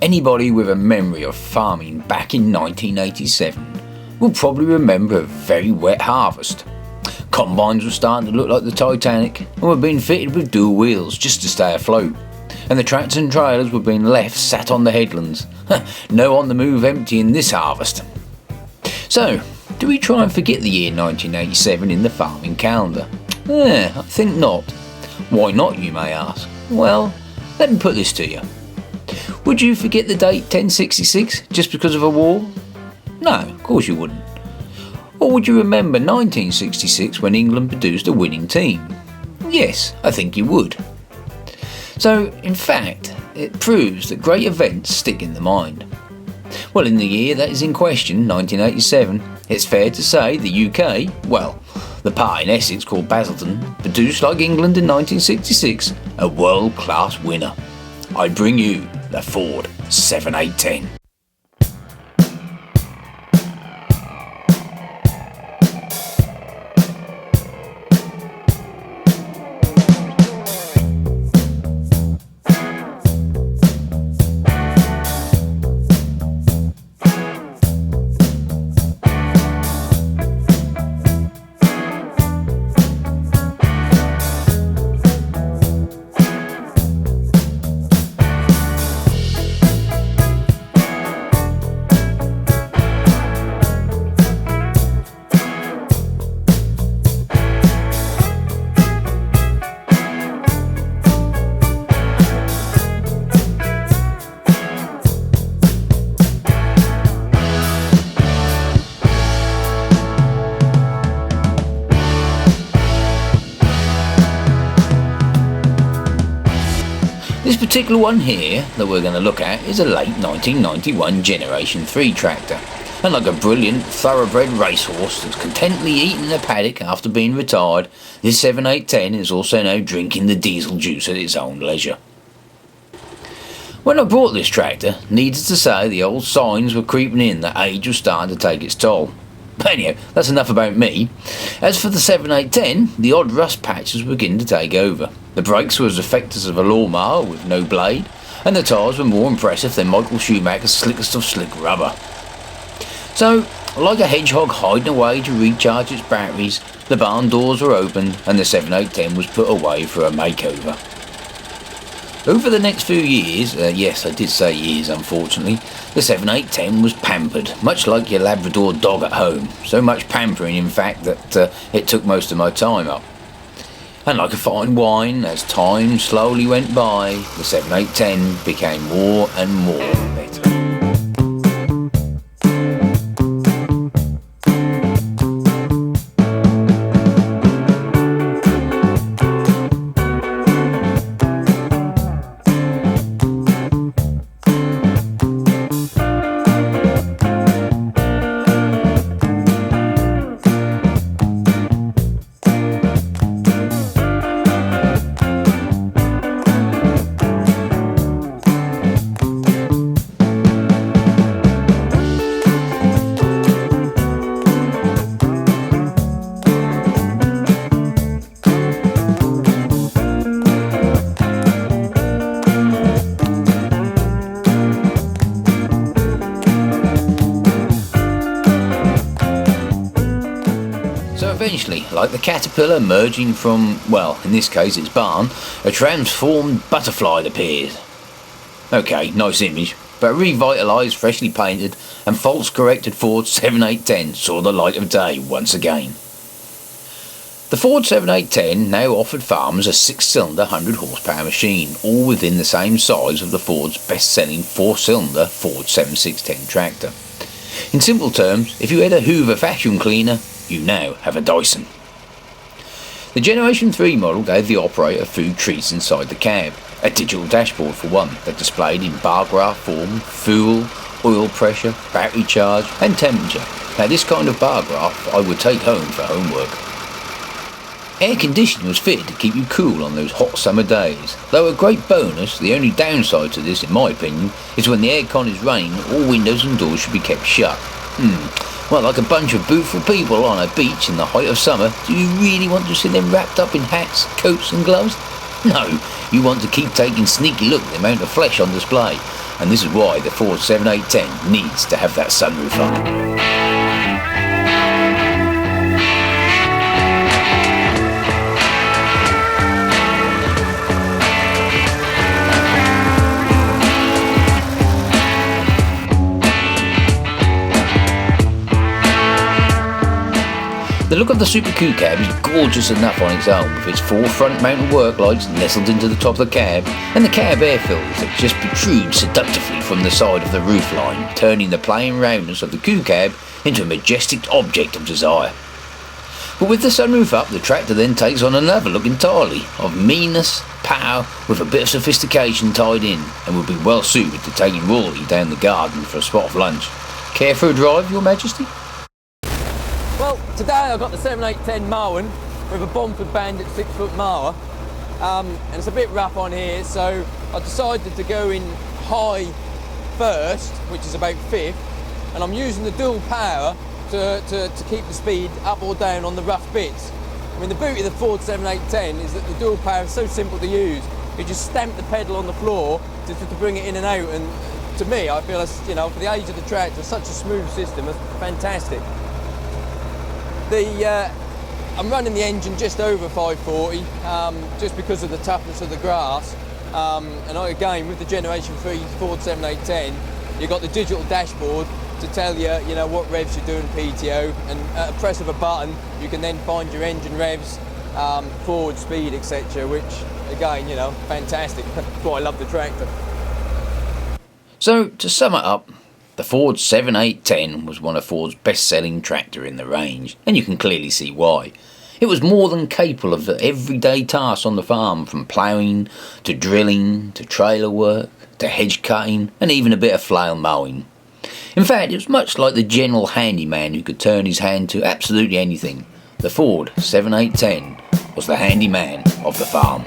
Anybody with a memory of farming back in 1987 will probably remember a very wet harvest. Combines were starting to look like the Titanic and were being fitted with dual wheels just to stay afloat, and the tractors and trailers were being left sat on the headlands. No on the move empty in this harvest. So, do we try and forget the year 1987 in the farming calendar? I think not. Why not, you may ask? Well, let me put this to you. Would you forget the date 1066 just because of a war? No, of course you wouldn't. Or would you remember 1966 when England produced a winning team? Yes, I think you would. So, in fact, it proves that great events stick in the mind. Well, in the year that is in question, 1987, it's fair to say the UK, well, the part in Essex called Basildon, produced like England in 1966, a world-class winner. I bring you the Ford 7810. This particular one here that we're going to look at is a late 1991 Generation 3 tractor, and like a brilliant thoroughbred racehorse that's contentedly eating the paddock after being retired, this 7810 is also now drinking the diesel juice at its own leisure. When I bought this tractor, needless to say the old signs were creeping in that age was starting to take its toll. But anyhow, that's enough about me. As for the 7810, the odd rust patches were beginning to take over. The brakes were as effective as a lawnmower with no blade, and the tyres were more impressive than Michael Schumacher's slickest of slick rubber. So, like a hedgehog hiding away to recharge its batteries, the barn doors were opened and the 7810 was put away for a makeover. Over the next few years, yes I did say years unfortunately, the 7810 was pampered, much like your Labrador dog at home, so much pampering in fact that it took most of my time up. And like a fine wine, as time slowly went by, the 7810 became more and more better. Eventually, like the caterpillar merging from, well, in this case its barn, a transformed butterfly appeared. Okay, nice image, but a revitalised, freshly painted and false corrected Ford 7810 saw the light of day once again. The Ford 7810 now offered farmers a 6-cylinder 100 horsepower machine, all within the same size of the Ford's best-selling 4-cylinder Ford 7610 tractor. In simple terms, if you had a Hoover vacuum cleaner, you now have a Dyson. The Generation 3 model gave the operator food treats inside the cab, a digital dashboard for one that displayed in bar graph form fuel, oil pressure, battery charge and temperature. Now this kind of bar graph I would take home for homework. Air conditioning was fitted to keep you cool on those hot summer days, though a great bonus, the only downside to this in my opinion, is when the aircon is running, all windows and doors should be kept shut. Well, like a bunch of boothful people on a beach in the height of summer, do you really want to see them wrapped up in hats, coats and gloves? No, you want to keep taking sneaky look at the amount of flesh on display, and this is why the Ford 7810 needs to have that sunroof on it. The look of the Super Coupe cab is gorgeous enough on its own, with its 4 front mounted work lights nestled into the top of the cab, and the cab air filters that just protrude seductively from the side of the roofline, turning the plain roundness of the Coupe cab into a majestic object of desire. But with the sunroof up, the tractor then takes on another look entirely, of meanness, power, with a bit of sophistication tied in, and would be well suited to taking royalty down the garden for a spot of lunch. Care for a drive, Your Majesty? Well, today I've got the 7810 mowing with a Bomford Bandit 6-foot mower, and it's a bit rough on here, so I decided to go in high first, which is about 5th, and I'm using the dual power to keep the speed up or down on the rough bits. I mean, the beauty of the Ford 7810 is that the dual power is so simple to use. You just stamp the pedal on the floor to bring it in and out, and to me, I feel it's, you know, for the age of the tractor, such a smooth system, it's fantastic. I'm running the engine just over 540, just because of the toughness of the grass. And again, with the Generation 3 Ford 7810, you've got the digital dashboard to tell you, you know, what revs you're doing PTO, and at a press of a button, you can then find your engine revs, forward speed, etc. Which, again, you know, fantastic. That's why I love the tractor. So, to sum it up, the Ford 7810 was one of Ford's best-selling tractor in the range, and you can clearly see why. It was more than capable of the everyday tasks on the farm, from ploughing, to drilling, to trailer work, to hedge cutting, and even a bit of flail mowing. In fact, it was much like the general handyman who could turn his hand to absolutely anything. The Ford 7810 was the handyman of the farm.